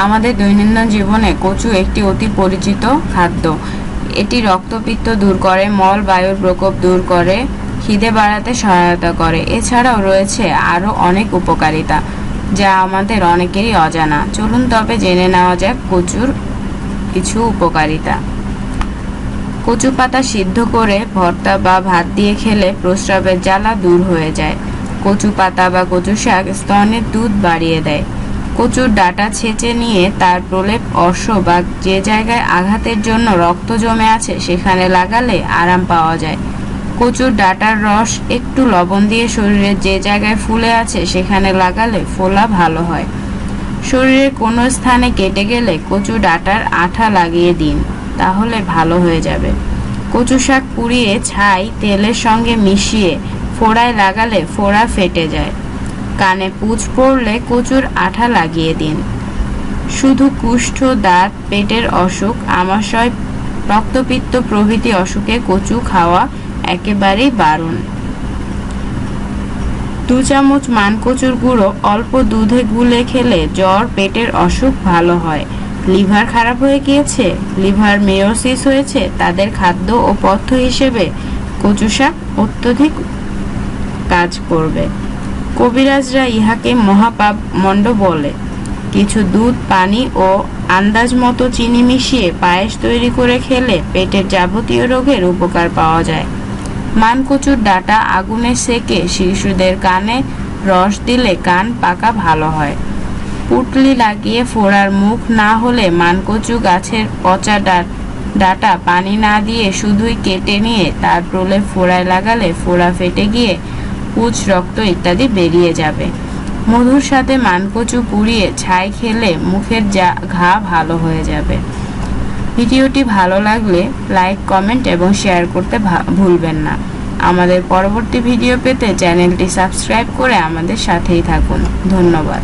আমাদের দৈনন্দিন জীবনে কচু একটি অতি পরিচিত খাদ্য। এটি রক্তপিত্ত দূর করে, মল বায়ুর প্রকোপ দূর করে, খিদে বাড়াতে সহায়তা করে। এছাড়াও রয়েছে আরও অনেক উপকারিতা যা আমাদের অনেকেরই অজানা। চলুন তবে জেনে নেওয়া যাক কচুর কিছু উপকারিতা। কচু পাতা সিদ্ধ করে ভর্তা বা ভাত দিয়ে খেলে প্রস্রাবের জ্বালা দূর হয়ে যায়। কচু পাতা বা কচু শাক স্তনের দুধ বাড়িয়ে দেয়। কচুর ডাঁটা ছেঁচে নিয়ে তার প্রলেপ অর্শ বা যে জায়গায় আঘাতের জন্য রক্ত জমে আছে সেখানে লাগালে আরাম পাওয়া যায়। কচুর ডাঁটার রস একটু লবণ দিয়ে শরীরের যে জায়গায় ফুলে আছে সেখানে লাগালে ফোলা ভালো হয়। শরীরের কোনো স্থানে কেটে গেলে কচু ডাঁটার আঠা লাগিয়ে দিন, তাহলে ভালো হয়ে যাবে। কচু শাক পুড়িয়ে ছাই তেলের সঙ্গে মিশিয়ে ফোড়ায় লাগালে ফোড়া ফেটে যায়। কানে পুঁজ পড়লে কচুর আঠা লাগিয়ে দিন। শুধু কুষ্ঠ, দাঁত, পেটের অসুখ, আমাশয়, রক্তপিত্ত প্রভৃতি অসুখে কচু খাওয়া একেবারেই বারণ। 2 চামচ মানকচুর গুঁড়ো অল্প দুধে গুলে খেলে জ্বর, পেটের অসুখ ভালো হয়। লিভার খারাপ হয়ে গিয়েছে, লিভার মেয়োসিস হয়েছে, তাদের খাদ্য ও পথ্য হিসেবে কচু শাক অত্যধিক কাজ করবে। কবিরাজরা ইহাকে মহাপাপ মন্ড বলে। কিছু দুধ, পানি ও আন্দাজ মতো চিনি মিশিয়ে পায়েস তৈরি করে খেলে পেটের যাবতীয় রোগের উপকার পাওয়া যায়। মানকচুর ডাঁটা আগুনে সেকে শিশুদের কানে রস দিলে কান পাকা ভালো হয়। পুঁটলি লাগিয়ে ফোড়ার মুখ না হলে মানকচু গাছের পচা ডাঁটা পানি না দিয়ে শুধুই কেটে নিয়ে তার প্রলেপ ফোড়ায় লাগালে ফোড়া ফেটে গিয়ে পুঁজ, রক্ত ইত্যাদি বেরিয়ে যাবে। মধুর সাথে মানকচু পুড়িয়ে ছাই খেলে মুখের ঘা ভালো হয়ে যাবে। ভিডিওটি ভালো লাগলে লাইক, কমেন্ট এবং শেয়ার করতে ভুলবেন না। আমাদের পরবর্তী ভিডিও পেতে চ্যানেলটি সাবস্ক্রাইব করে আমাদের সাথেই থাকুন। ধন্যবাদ।